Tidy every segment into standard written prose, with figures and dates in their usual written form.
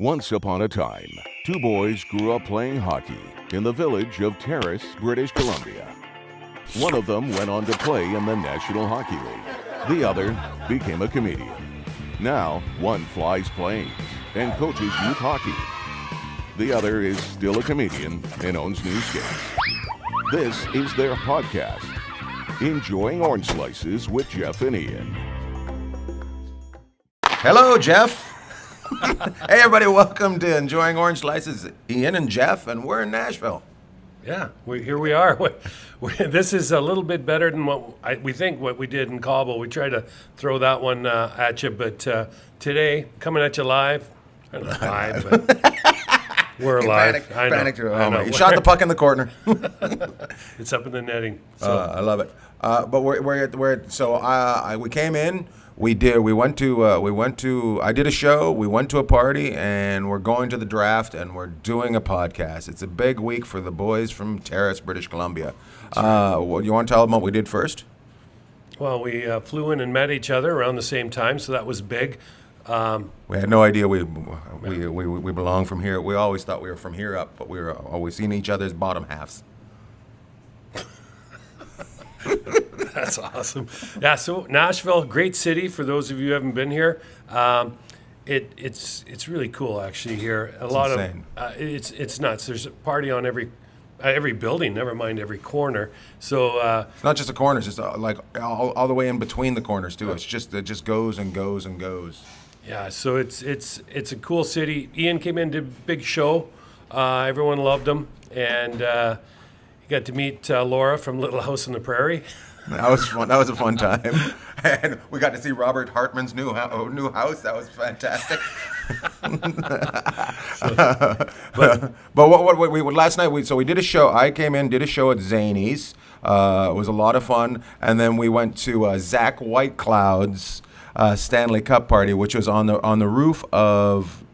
Once upon a time, two boys grew up playing hockey in the village of Terrace, British Columbia. One of them went on to play in the National Hockey League. The other became a comedian. Now, one flies planes and coaches youth hockey. The other is still a comedian and owns newsstands. This is their podcast, Enjoying Orange Slices with Jeff and Ian. Hello, Jeff. Hey, everybody, welcome to Enjoying Orange Slices. Ian and Jeff, and we're in Nashville. Yeah, here we are. This is a little bit better than what we did in Cobble. We tried to throw that one at you, but today, coming at you live. Not live, but we're live. Panicked. You shot the puck in the corner. It's up in the netting. So. I love it. But we came in. I did a show, we went to a party, and we're going to the draft, and we're doing a podcast. It's a big week for the boys from Terrace, British Columbia. You want to tell them what we did first? Well, we flew in and met each other around the same time, so that was big. We had no idea we belonged from here. We always thought we were from here up, but we were always seeing each other's bottom halves. That's awesome. Yeah, so Nashville, great city for those of you who haven't been here. It's really cool actually here. It's nuts. There's a party on every building, never mind every corner. So it's not just the corners, it's like all the way in between the corners too. It just goes and goes and goes. Yeah, so it's a cool city. Ian came in, did a big show. Everyone loved him, and you got to meet Laura from Little House on the Prairie. That was fun. That was a fun time, and we got to see Robert Hartman's new house. That was fantastic. But what we last night we did a show. I came in, did a show at Zanies. It was a lot of fun, and then we went to Zach Whitecloud's Stanley Cup party, which was on the roof of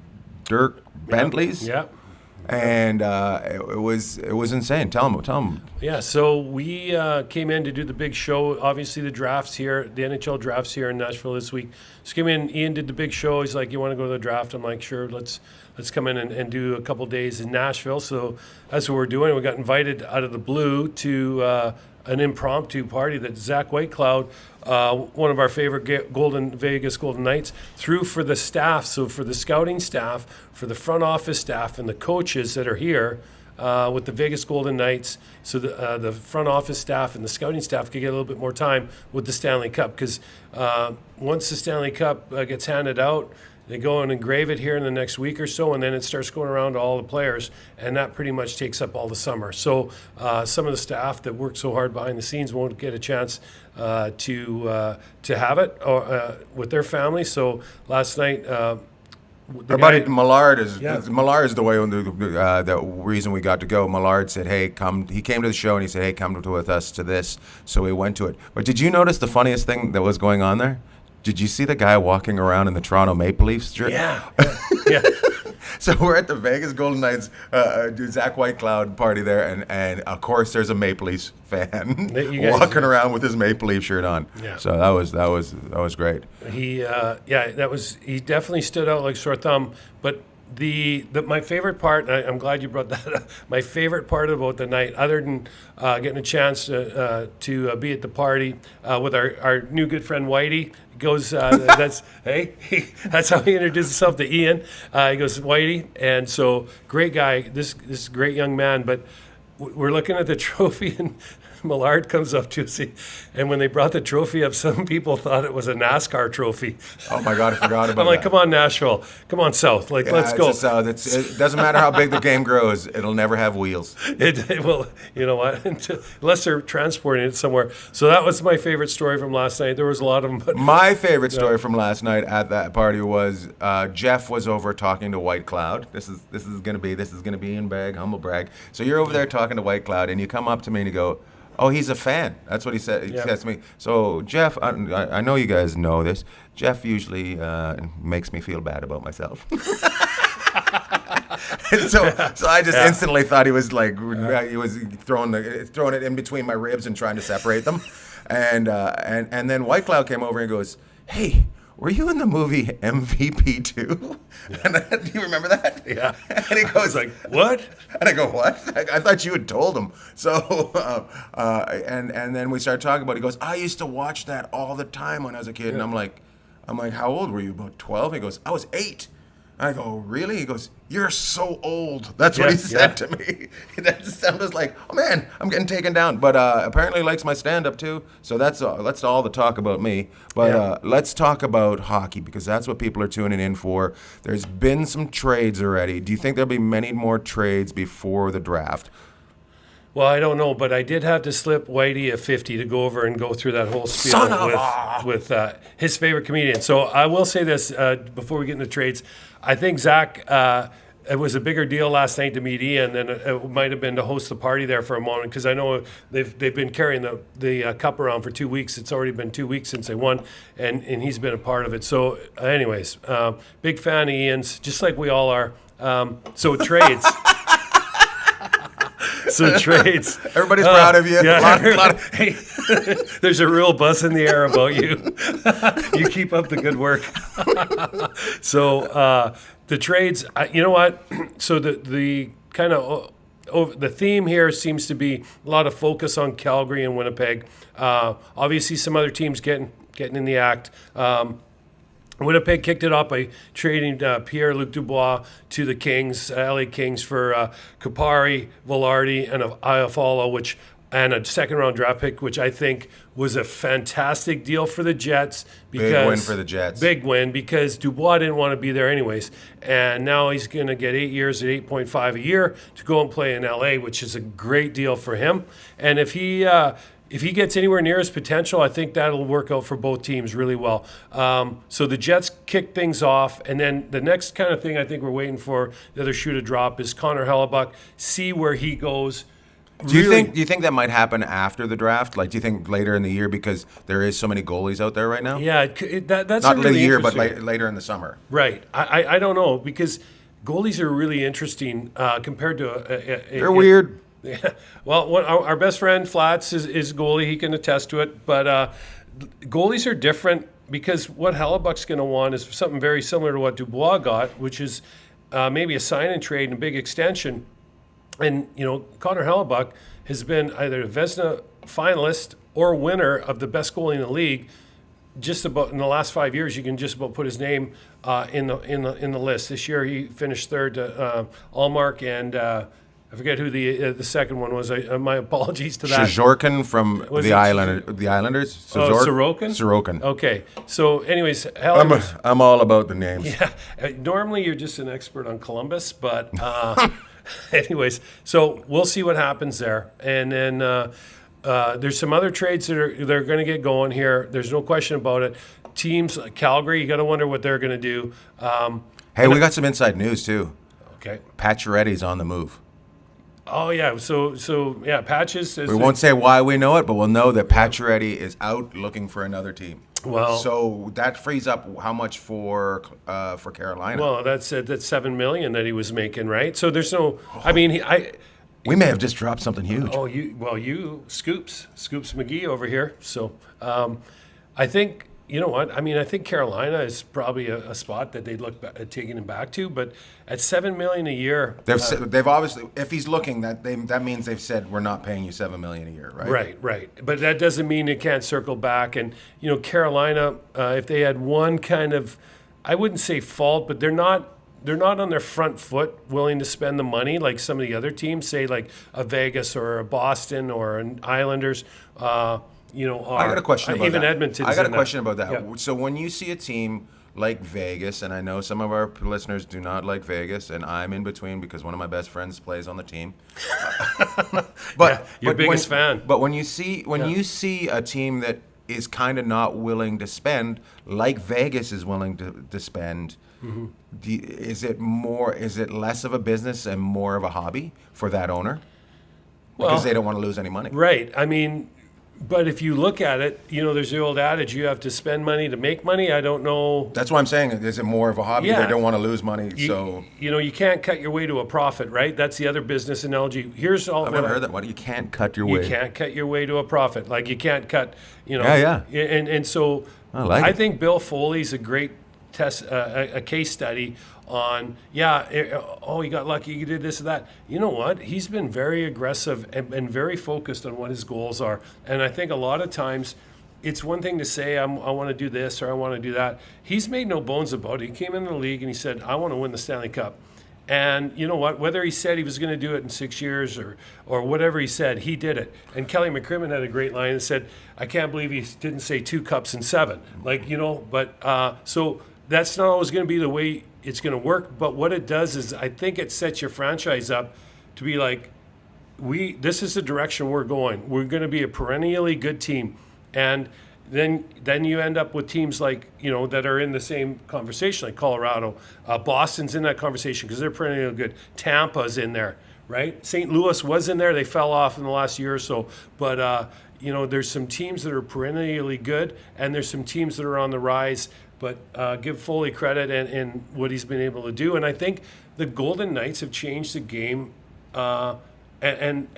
Dirk Bentley's. Yeah. And it was insane. Tell them. Yeah, so we came in to do the big show. Obviously, the drafts here, the NHL drafts here in Nashville this week. So came in, Ian did the big show. He's like, "You want to go to the draft?" I'm like, "Sure, let's come in and do a couple days in Nashville." So that's what we're doing. We got invited out of the blue to an impromptu party that Zach Whitecloud, one of our favorite Vegas Golden Knights, threw for the staff. So for the scouting staff, for the front office staff, and the coaches that are here with the Vegas Golden Knights, so the front office staff and the scouting staff could get a little bit more time with the Stanley Cup, because once the Stanley Cup gets handed out, they go and engrave it here in the next week or so, and then it starts going around to all the players, and that pretty much takes up all the summer. So some of the staff that work so hard behind the scenes won't get a chance to have it with their family. So last night, our buddy Millard is the way the reason we got to go. Millard said, "Hey, come." He came to the show and he said, "Hey, come with us to this." So we went to it. But did you notice the funniest thing that was going on there? Did you see the guy walking around in the Toronto Maple Leafs shirt? Yeah. So we're at the Vegas Golden Knights Zach Whitecloud party there, and of course there's a Maple Leafs fan walking around with his Maple Leaf shirt on. Yeah. So that was great. He definitely stood out like sore thumb. But my favorite part, and I'm glad you brought that up, my favorite part about the night, other than getting a chance to be at the party with our new good friend Whitey, goes that's how he introduced himself to Ian. He goes, Whitey, and so great guy, this great young man. But we're looking at the trophy, and Millard comes up to us, and when they brought the trophy up, some people thought it was a NASCAR trophy. Oh my God, I forgot about that. I'm like, come on, Nashville, come on, South, let's go. South. It doesn't matter how big the game grows, it'll never have wheels. It will, you know what? Unless they're transporting it somewhere. So that was my favorite story from last night. There was a lot of them, but my favorite story from last night at that party was Jeff was over talking to Whitecloud. This is gonna be in bag, humble brag. So you're over there talking to Whitecloud, and you come up to me and you go, "Oh, he's a fan." That's what he said. He says to me. So Jeff, I know you guys know this. Jeff usually makes me feel bad about myself. so I just instantly thought he was like he was throwing it in between my ribs and trying to separate them. And then Whitecloud came over and goes, "Hey, were you in the movie MVP too? And do you remember that? Yeah. And he I goes was like, what? And I go, what? I thought you had told him. So, and then we started talking about it. He goes, I used to watch that all the time when I was a kid. And I'm like, how old were you? About 12? He goes, I was 8. I go, really? He goes, you're so old. That's what he said to me. I was like, oh man, I'm getting taken down. But apparently he likes my stand-up too. So that's all the talk about me. But let's talk about hockey, because that's what people are tuning in for. There's been some trades already. Do you think there'll be many more trades before the draft? Well, I don't know, but I did have to slip Whitey a 50 to go over and go through that whole spiel with his favorite comedian. So I will say this before we get into trades. I think Zach, it was a bigger deal last night to meet Ian than it might have been to host the party there for a moment, because I know they've been carrying the cup around for 2 weeks. It's already been 2 weeks since they won, and he's been a part of it. So anyways, big fan of Ian's, just like we all are. So trades. So trades. Everybody's proud of you. Yeah, hey, there's a real buzz in the air about you. You keep up the good work. So the trades, you know what? So the kind of the theme here seems to be a lot of focus on Calgary and Winnipeg. Obviously, some other teams getting in the act. Winnipeg kicked it off by trading Pierre-Luc Dubois to the Kings, LA Kings, for Kupari, Velarde, and Iafallo, and a second-round draft pick, which I think was a fantastic deal for the Jets. Big win for the Jets. Big win, because Dubois didn't want to be there anyways. And now he's going to get 8 years at 8.5 a year to go and play in LA, which is a great deal for him. And if he gets anywhere near his potential, I think that'll work out for both teams really well. So the Jets kick things off, and then the next kind of thing I think we're waiting for, the other shoe to drop, is Connor Hellebuck. See where he goes. Do you think that might happen after the draft? Like, do you think later in the year, because there is so many goalies out there right now? Yeah, that's not really the year, but interesting. later in the summer. Right. I don't know, because goalies are really interesting compared to they're weird. Yeah. Well, our best friend Flats is goalie. He can attest to it. But goalies are different, because what Hellebuck's going to want is something very similar to what Dubois got, which is maybe a sign and trade and a big extension. And, Connor Hellebuck has been either a Vezina finalist or winner of the best goalie in the league. Just about in the last 5 years, you can just about put his name in the list. This year, he finished third to Allmark and I forget who the second one was. My apologies to that. Shazorkin from the Islanders. Sorokin? Sorokin. Okay. So, anyways, I'm all about the names. Yeah. Normally, you're just an expert on Columbus, but anyways, so we'll see what happens there. And then there's some other trades they're going to get going here. There's no question about it. Teams like Calgary, you got to wonder what they're going to do. Hey, we got some inside news too. Okay. Pacioretty's on the move. Oh yeah, so yeah, Patches. We won't say why we know it, but we'll know that Pacioretty is out looking for another team. Well, so that frees up how much for Carolina? Well, that's $7 million that he was making, right? So there's no. I mean, we may have just dropped something huge. Oh, you Scoops McGee over here. So I think. You know what? I mean, I think Carolina is probably a spot that they'd look at taking him back to. But at $7 million a year, they've obviously, if he's looking, that means they've said we're not paying you $7 million a year, right? Right. But that doesn't mean it can't circle back. And Carolina, if they had one kind of, I wouldn't say fault, but they're not on their front foot willing to spend the money like some of the other teams, say like a Vegas or a Boston or an Islanders. I got a question about even that. Edmonton. I got a question about that. Yeah. So when you see a team like Vegas, and I know some of our listeners do not like Vegas, and I'm in between because one of my best friends plays on the team. But your biggest fan. But when you see a team that is kind of not willing to spend, like Vegas is willing to spend, mm-hmm. Is it less of a business and more of a hobby for that owner? Because they don't want to lose any money. Right. I mean, But if you look at it, there's the old adage, you have to spend money to make money. I don't know. That's what I'm saying. Is it more of a hobby? Yeah. They don't want to lose money, so... You can't cut your way to a profit, right? That's the other business analogy. Here's all... I've never heard that one. You can't cut your way. You can't cut your way to a profit. Like, you can't cut, Yeah. And so I think Bill Foley's a great test, a case study on, he got lucky, he did this or that. You know what? He's been very aggressive and very focused on what his goals are. And I think a lot of times it's one thing to say, I want to do this or I want to do that. He's made no bones about it. He came into the league and he said, I want to win the Stanley Cup. And you know what? Whether he said he was going to do it in 6 years or whatever he said, he did it. And Kelly McCrimmon had a great line that said, I can't believe he didn't say 2 cups in 7. So that's not always going to be the way it's going to work. But what it does is I think it sets your franchise up to be like, this is the direction we're going. We're going to be a perennially good team. And then you end up with teams like, that are in the same conversation, like Colorado. Boston's in that conversation because they're perennially good. Tampa's in there, right? St. Louis was in there. They fell off in the last year or so. But, there's some teams that are perennially good, and there's some teams that are on the rise. But give Foley credit and what he's been able to do. And I think the Golden Knights have changed the game, and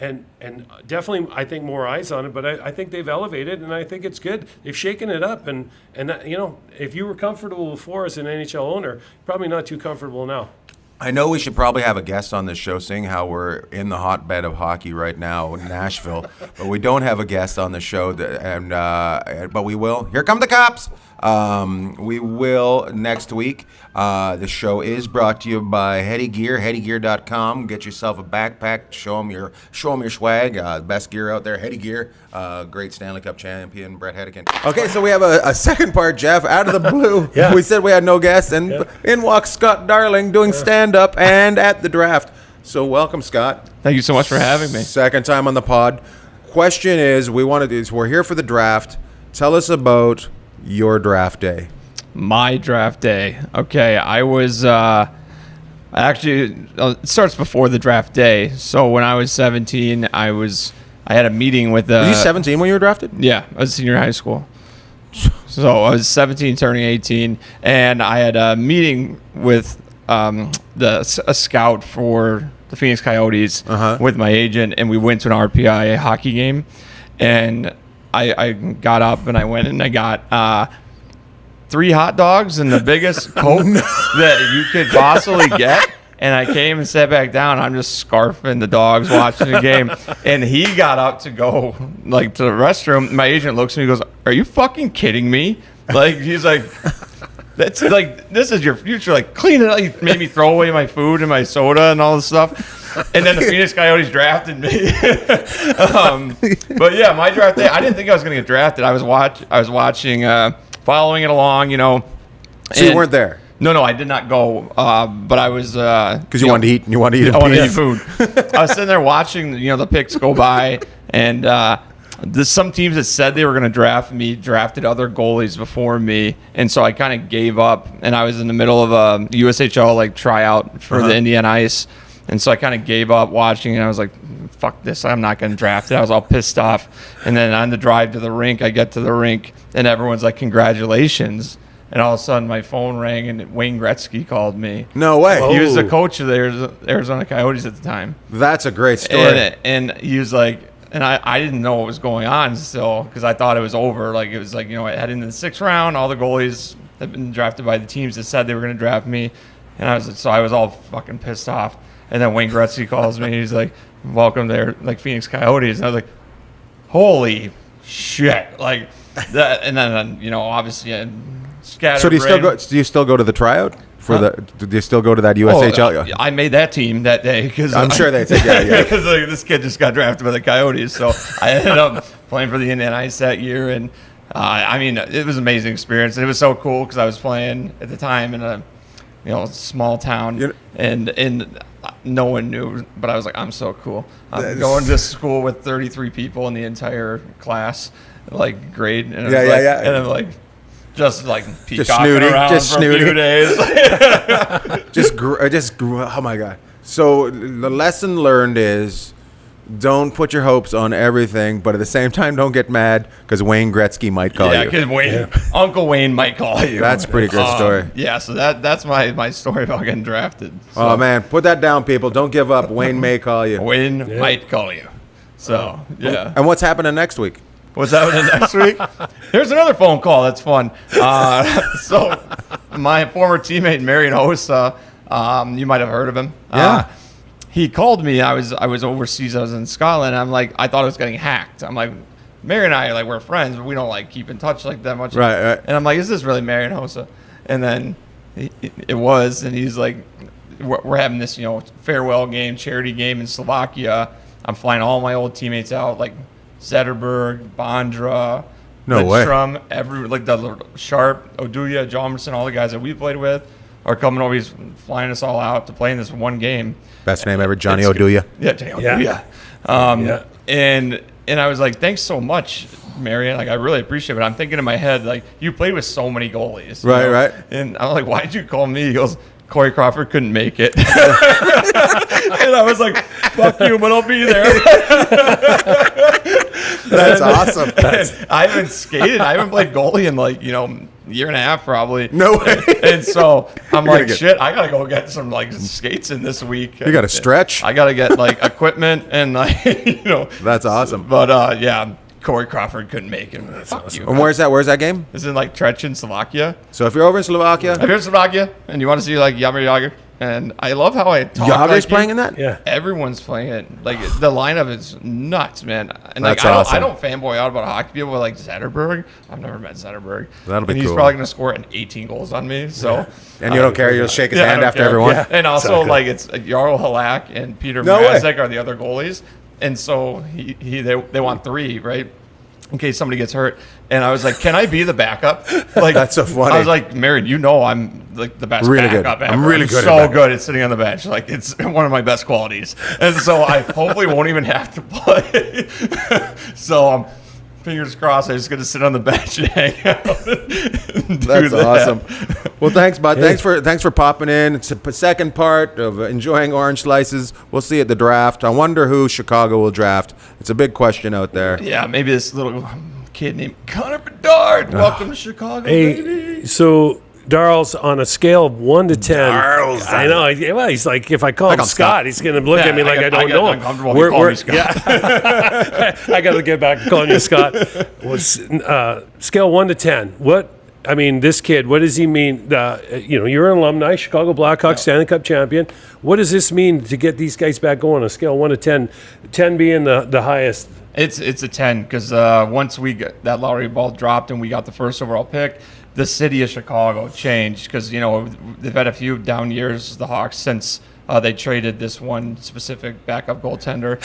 definitely I think more eyes on it. But I think they've elevated, and I think it's good. They've shaken it up, and that, if you were comfortable before as an NHL owner, probably not too comfortable now. I know we should probably have a guest on this show, seeing how we're in the hotbed of hockey right now in Nashville, but we don't have a guest on the show, but we will. Here come the cops. We will next week. The show is brought to you by Heady Gear, headygear.com. Get yourself a backpack. Show them your swag. Best gear out there, Heady Gear. Great Stanley Cup champion, Brett Hedican. Okay, so we have a second part, Jeff, out of the blue. Yeah. We said we had no guests, and in walks Scott Darling doing stand-up and at the draft. So welcome, Scott. Thank you so much for having me. Second time on the pod. Question is, we're here for the draft. Tell us about your draft day. My draft day. Okay, I was it starts before the draft day. So when I was 17, I had a meeting with Were you 17 when you were drafted? Yeah, I was a senior in high school. So I was 17 turning 18, and I had a meeting with a scout for the Phoenix Coyotes with my agent, and we went to an RPI hockey game, and I got up and I went and I got 3 hot dogs and the biggest Coke that you could possibly get. And I came and sat back down. I'm just scarfing the dogs watching the game. And he got up to go to the restroom. My agent looks at me and goes, "Are you fucking kidding me?" He's like, "That's this is your future. Clean it up." He made me throw away my food and my soda and all this stuff. And then the Phoenix Coyotes drafted me. But yeah, my draft day, I didn't think I was going to get drafted. I was watching, following it along, So you weren't there? No, I did not go. But I was because you wanted to eat. And you wanted to eat. I wanted to eat food. I was sitting there watching, the picks go by, and some teams that said they were going to draft me drafted other goalies before me, and so I kind of gave up. And I was in the middle of a USHL tryout for the Indiana Ice. And so I kind of gave up watching, and I was like, fuck this, I'm not getting drafted. I was all pissed off. And then on the drive to the rink, I get to the rink, and everyone's like, congratulations. And all of a sudden, my phone rang, and Wayne Gretzky called me. No way. He was the coach of the Arizona Coyotes at the time. That's a great story. And he was like, and I didn't know what was going on still, because I thought it was over. It was I head into the 6th round, all the goalies had been drafted by the teams that said they were going to draft me. And I was all fucking pissed off. And then Wayne Gretzky calls me. He's like, "Welcome there, Phoenix Coyotes." And I was like, "Holy shit!" That. And then obviously, I scattered. So do you still go to the tryout for do you still go to that USHL? I made that team that day because I'm sure they said yeah. Because this kid just got drafted by the Coyotes, so I ended up playing for the Indiana Ice that year, and it was an amazing experience, and it was so cool because I was playing at the time in a small town, and no one knew, but I was like, I'm so cool. I'm going to school with 33 people in the entire class, grade. And yeah. And I'm just peacocking around for a few days. Oh my God. So the lesson learned is don't put your hopes on everything, but at the same time, don't get mad because Wayne Gretzky might call Yeah, you. because Uncle Wayne might call you. That's a pretty good story. Yeah, so that's my story about getting drafted. So Oh man, put that down, people. Don't give up. Wayne may call you. Wayne might call you. So yeah. And what's happening next week? What's happening next week? Here's another phone call. That's fun. So my former teammate Marion Hossa, you might have heard of him. Yeah. He called me. I was overseas. I was in Scotland. I'm like, I thought I was getting hacked. I'm like, Mary and I are like, we're friends, but we don't like keep in touch like that much. Right. And I'm like, is this really Marion Hossa? And then it was, and he's like, we're having this, farewell game, charity game in Slovakia. I'm flying all my old teammates out, like Zetterberg, Bondra, No way. Lidstrom, the Sharp, Oduya, Jomerson, all the guys that we played with are coming over. He's flying us all out to play in this one game. Best name ever, Johnny Oduya. Yeah, Johnny Oduya. And I was like, thanks so much, Marion. Like, I really appreciate it. I'm thinking in my head, like, you played with so many goalies. Right, right. And I'm like, why'd you call me? He goes, Corey Crawford couldn't make it. And I was like, fuck you, but I'll be there. That's awesome. I haven't skated. I haven't played goalie in like, year and a half probably. No way. And so I'm You're like, gonna shit, I got to go get some like skates in this week. You got to stretch. I got to get like equipment and like, That's awesome. But yeah, Corey Crawford couldn't make it. Fuck awesome. you. And where's that game? This is in like Trechin, Slovakia. So if you're over in Slovakia, If you're in Slovakia and you want to see like Jaromír Jágr, and I love how I talk. Jágr's like playing in that? Yeah. Everyone's playing it. Like the lineup is nuts, man. And like That's awesome. I don't fanboy out about hockey people like Zetterberg. I've never met Zetterberg. That'll be and he's cool. probably gonna score 18 goals on me. So and you don't care, you'll shake his yeah, I hand don't after care. everyone. Yeah. And also Exactly. like it's Jarl Halak and Peter No way. Mrazek are the other goalies. And so they want 3, right? In case somebody gets hurt. And I was like, can I be the backup? Like That's so funny. I was like, Marion, I'm like the best Really good. backup ever. I'm really good at So that. good at sitting on the bench. Like it's one of my best qualities. And so I hopefully won't even have to play. So fingers crossed, I'm just gonna sit on the bench and hang out. And do That's that. awesome. Well, thanks, bud. Thanks for popping in. It's a second part of enjoying orange slices. We'll see at the draft. I wonder who Chicago will draft. It's a big question out there. Yeah, maybe this little kid named Connor Bedard. Welcome to Chicago, baby. Hey, so Daryl's on a scale of 1 to 10. Daryl's. I know. Well, he's like, if I call him call him Scott, Scott. he's going to look at me like I don't get know him. uncomfortable when you call me Scott. Yeah. I got to get back to calling you Scott. Scale 1 to 10. This kid, what does he mean? You're an alumni, Chicago Blackhawks Stanley Cup champion. What does this mean to get these guys back going on a scale 1 to 10? 10 being the highest. It's a 10 because once we got that lottery ball dropped and we got the first overall pick, the city of Chicago changed because they've had a few down years, the Hawks, since they traded this one specific backup goaltender.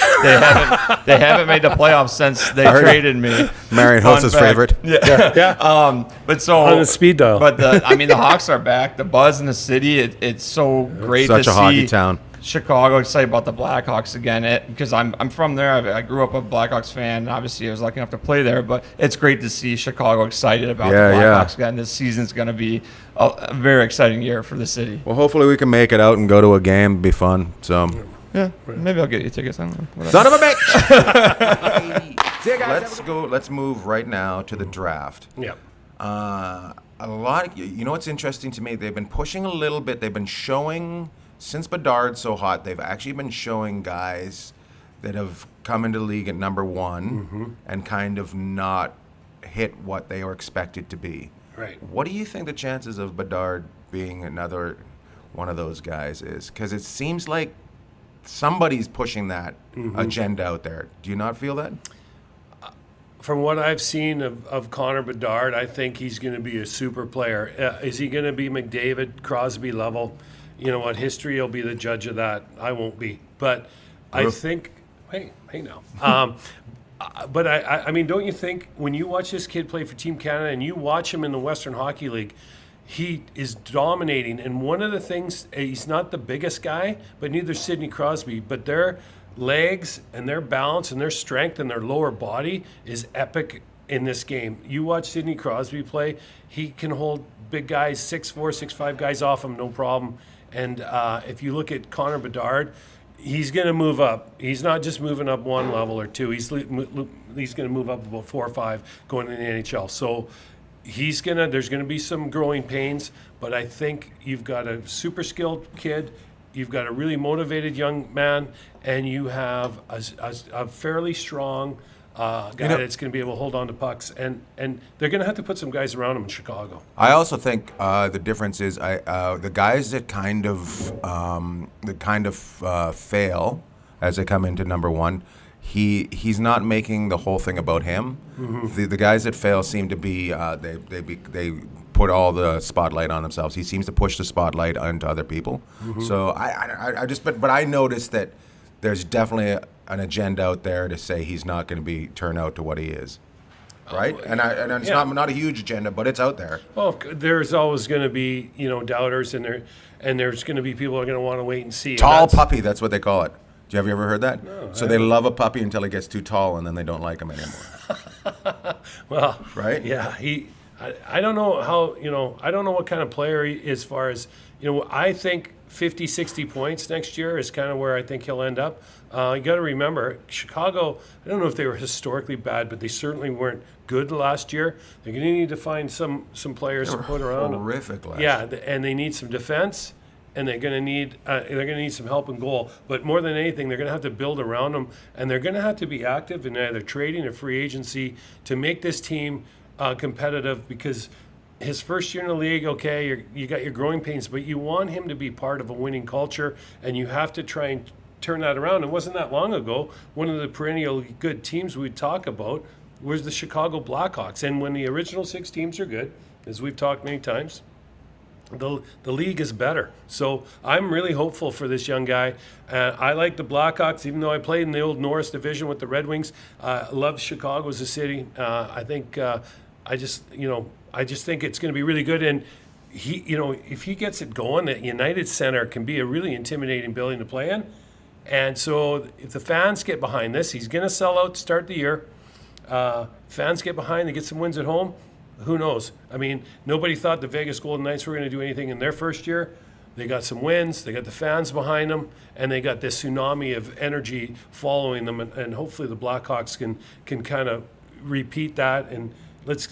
They haven't made the playoffs since they traded me. Marion Fun Hossa's fact. favorite. Yeah. But so On the speed dial. But the Hawks are back. The buzz in the city. It's so great Such to a see hockey town. Chicago, excited about the Blackhawks again because I'm from there. I grew up a Blackhawks fan. Obviously, I was lucky enough to play there, but it's great to see Chicago excited about the Blackhawks again. This season's going to be a very exciting year for the city. Well, hopefully we can make it out and go to a game. It'd be fun. So, Yeah, maybe I'll get you tickets. I don't know. Whatever. son of a bitch. See you guys. Let's go. Let's move right now to the draft. Yeah. A lot of, what's interesting to me, they've been pushing a little bit. They've been showing, since Bedard's so hot, they've actually been showing guys that have come into the league at number 1 and kind of not hit what they were expected to be. Right. What do you think the chances of Bedard being another one of those guys is? Because it seems like somebody's pushing that agenda out there. Do you not feel that? From what I've seen of Connor Bedard, I think he's going to be a super player. Is he going to be McDavid, Crosby level? You know what? History will be the judge of that. I won't be. But I think, hey now. But I mean, don't you think when you watch this kid play for Team Canada and you watch him in the Western Hockey League, he is dominating. And one of the things, he's not the biggest guy, but neither is Sidney Crosby. But their legs and their balance and their strength and their lower body is epic in this game. You watch Sidney Crosby play, he can hold big guys, 6'4", 6'5" guys off him, no problem. And if you look at Connor Bedard, he's going to move up. He's not just moving up one level or two. He's going to move up about 4 or 5 going in the NHL. So there's going to be some growing pains, but I think you've got a super skilled kid, you've got a really motivated young man, and you have a fairly strong guy that's going to be able to hold on to pucks, and they're going to have to put some guys around him in Chicago. I also think the difference is the guys that kind of fail as they come into number one. He's not making the whole thing about him. Mm-hmm. The guys that fail seem to be they put all the spotlight on themselves. He seems to push the spotlight onto other people. Mm-hmm. So but I noticed that there's definitely an agenda out there to say he's not going to turn out to what he is. Right? And it's not a huge agenda, but it's out there. Well, there's always going to be, doubters, and there's going to be people who are going to want to wait and see. Tall puppy, that's what they call it. Have you ever heard that? No. So they love a puppy until he gets too tall, and then they don't like him anymore. Well, right? Yeah, I don't know how, I don't know what kind of player he is as far as, I think 50, 60 points next year is kind of where I think he'll end up. You got to remember, Chicago, I don't know if they were historically bad, but they certainly weren't good last year. They're going to need to find some players to put around them. Horrific last year. Yeah, and they need some defense. And they're going to need some help in goal. But more than anything, they're going to have to build around them, and they're going to have to be active in either trading or free agency to make this team competitive. Because his first year in the league, okay, you got your growing pains, but you want him to be part of a winning culture, and you have to try and turn that around. It wasn't that long ago, one of the perennial good teams we'd talk about was the Chicago Blackhawks. And when the original 6 teams are good, as we've talked many times, the league is better. So I'm really hopeful for this young guy. I like the Blackhawks, even though I played in the old Norris division with the Red Wings. Love Chicago as a city. I just think it's going to be really good. And he, if he gets it going, the United Center can be a really intimidating building to play in. And so if the fans get behind this, he's going to sell out to start the year. Fans get behind, they get some wins at home. Who knows? I mean, nobody thought the Vegas Golden Knights were going to do anything in their first year. They got some wins, they got the fans behind them, and they got this tsunami of energy following them. And hopefully the Blackhawks can kind of repeat that. And let's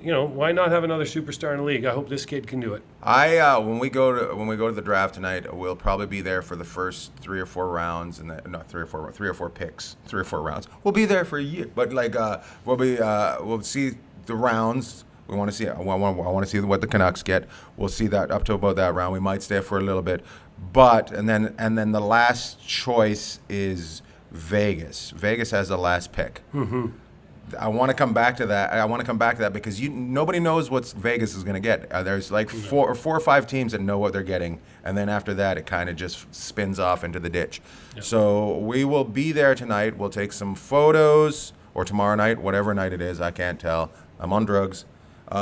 why not have another superstar in the league? I hope this kid can do it. When we go to the draft tonight, we'll probably be there for the first 3 or 4 rounds, and 3 or 4 picks, 3 or 4 rounds. We'll be there for a year, but we'll see the rounds. We want to see. I want to see what the Canucks get. We'll see that up to about that round. We might stay for a little bit, and then the last choice is Vegas. Vegas has the last pick. Mm-hmm. I want to come back to that. Because nobody knows what Vegas is going to get. There's like 4 or 5 teams that know what they're getting, and then after that, it kind of just spins off into the ditch. Yep. So we will be there tonight. We'll take some photos, or tomorrow night, whatever night it is. I can't tell. I'm on drugs. What?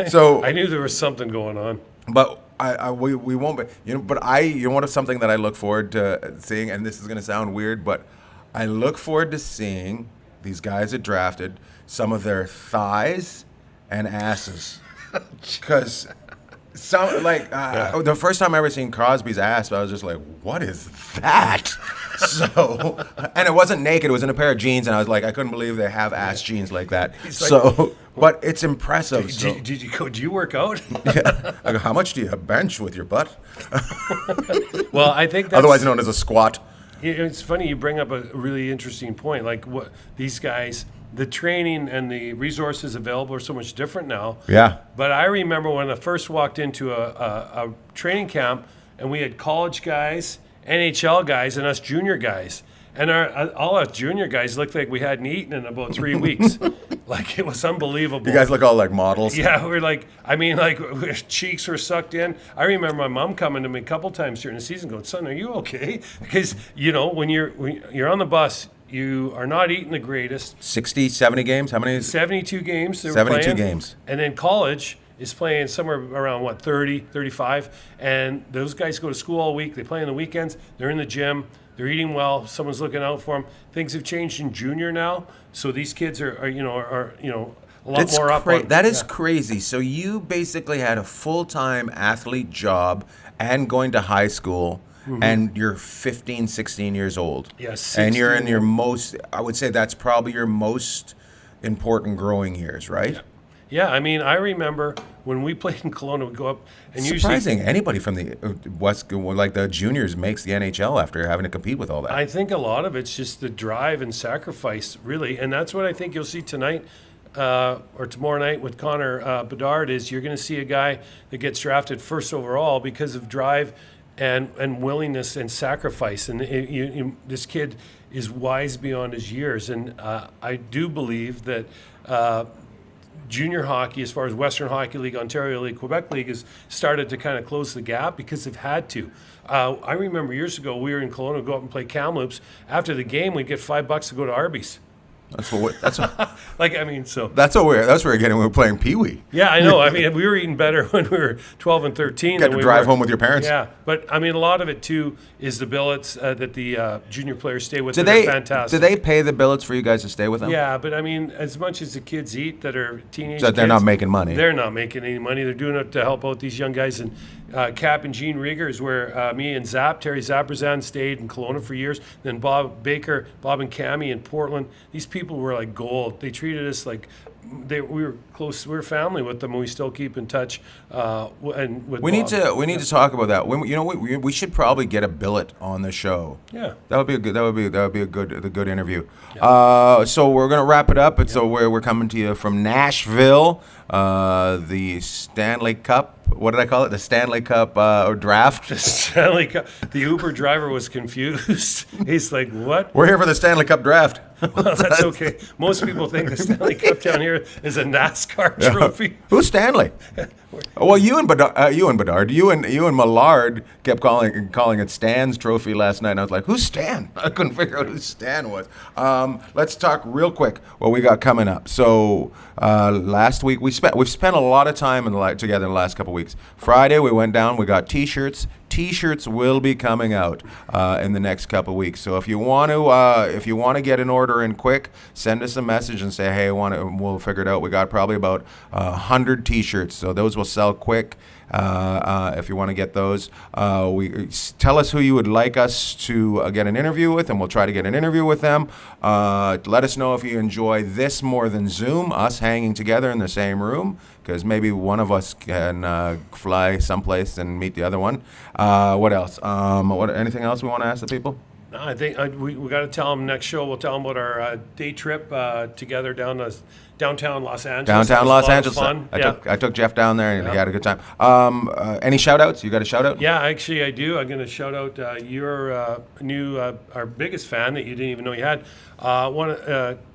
So I knew there was something going on. But we won't be, but what something that I look forward to seeing, and this is going to sound weird, but I look forward to seeing these guys that drafted, some of their thighs and asses. Because the first time I ever seen Crosby's ass, I was just like, what is that? So, and it wasn't naked, it was in a pair of jeans, and I was like, I couldn't believe they have ass jeans like that. But it's impressive. Did you work out? Yeah. I go, how much do you bench with your butt? Well, I think that's... Otherwise known as a squat. It's funny you bring up a really interesting point. Like, what these guys, the training and the resources available are so much different now. Yeah. But I remember when I first walked into a training camp, and we had college guys, NHL guys, and us junior guys. And all us junior guys looked like we hadn't eaten in about 3 weeks. Like, it was unbelievable. You guys look all like models. Yeah, our cheeks were sucked in. I remember my mom coming to me a couple times during the season going, son, are you okay? Because, when you're on the bus, you are not eating the greatest. 60, 70 games? How many? 72 games they were 72 playing. games. And then college is playing somewhere around, 30, 35. And those guys go to school all week. They play on the weekends. They're in the gym. They're eating well. Someone's looking out for them. Things have changed in junior now. So these kids are a lot more up on. That is crazy. So you basically had a full-time athlete job and going to high school, and you're 15, 16 years old. Yes. And you're in your most, I would say that's probably your most important growing years, right? Yeah, I mean, I remember when we played in Kelowna, we'd go up and Surprising anybody from the West, like the juniors, makes the NHL after having to compete with all that. I think a lot of it's just the drive and sacrifice, really, and that's what I think you'll see tonight or tomorrow night with Connor Bedard. Is you're going to see a guy that gets drafted first overall because of drive and willingness and sacrifice, and this kid is wise beyond his years, and I do believe that. Junior hockey, as far as Western Hockey League, Ontario League, Quebec League, has started to kind of close the gap because they've had to. I remember years ago, we were in Kelowna, go up and play Kamloops. After the game, we'd get $5 to go to Arby's. That's what that's what That's what we're getting when we were playing Pee Wee. Yeah, I know. I mean, we were eating better when we were 12 and 13. Got to drive home with your parents. Yeah, but I mean, a lot of it too is the billets that the junior players stay with. They're They're fantastic. Do they pay the billets for you guys to stay with them? Yeah, but I mean, as much as the kids eat that are teenage So they're kids, not making money. They're not making any money. They're doing it to help out these young guys. And Cap and Gene Rieger is where me and Terry Zapperzan stayed in Kelowna for years. Then Bob Baker, Bob and Cammie in Portland. These people were like gold. They treated us like we were close. We were family with them, and we still keep in touch. And with we need to talk about that. We should probably get a billet on the show. Yeah, that would be a good interview. Yeah. So we're gonna wrap it up. So we're coming to you from Nashville, the Stanley Cup. What did I call it? The Stanley Cup draft. The Stanley Cup. The Uber driver was confused. He's like, "What?" We're here for the Stanley Cup draft. Well, that's okay. Most people think the Stanley Cup down here is a NASCAR trophy. Who's Stanley? Well, you and Bedard, you and Millard kept calling it Stan's trophy last night. And I was like, "Who's Stan?" I couldn't figure out who Stan was. Let's talk real quick what we got coming up. So last week we've spent a lot of time together in the last couple of weeks. Friday we went down. We got T-shirts. T-shirts will be coming out in the next couple of weeks. So if you want to get an order in quick, send us a message and say, "Hey, we'll figure it out." We got probably about 100 T-shirts, so those will sell quick. If you want to get those, tell us who you would like us to get an interview with, and we'll try to get an interview with them. Let us know if you enjoy this more than Zoom, us hanging together in the same room, because maybe one of us can fly someplace and meet the other one. What else? Anything else we want to ask the people? I think we got to tell them next show. We'll tell them about our day trip together down to downtown Los Angeles. Downtown Los Angeles. Fun. I took Jeff down there and he had a good time. Any shout outs? You got a shout out? Yeah, actually I do. I'm going to shout out your our biggest fan that you didn't even know you had.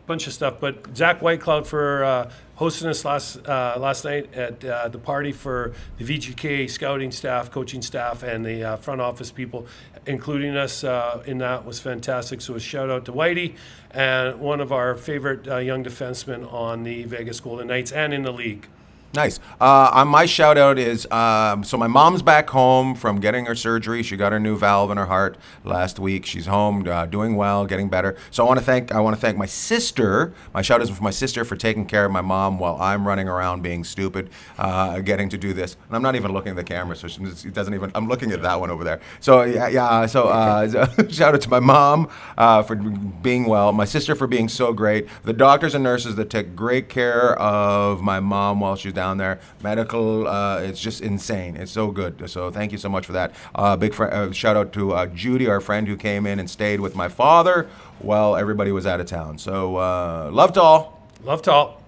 Bunch of stuff, but Zach Whitecloud for hosting us last night at the party for the VGK scouting staff, coaching staff, and the front office people, including us in that, was fantastic. So a shout out to Whitey, and one of our favorite young defensemen on the Vegas Golden Knights and in the league. Nice. My shout out is so my mom's back home from getting her surgery. She got her new valve in her heart last week. She's home, doing well, getting better. So I want to thank my sister. My shout out is for my sister for taking care of my mom while I'm running around being stupid, getting to do this. And I'm not even looking at the camera, so it doesn't even. I'm looking at that one over there. So yeah. So shout out to my mom for being well. My sister for being so great. The doctors and nurses that took great care of my mom while she was down there. Medical, it's just insane. It's so good. So thank you so much for that. Big shout out to Judy, our friend who came in and stayed with my father while everybody was out of town. So love to all. Love to all.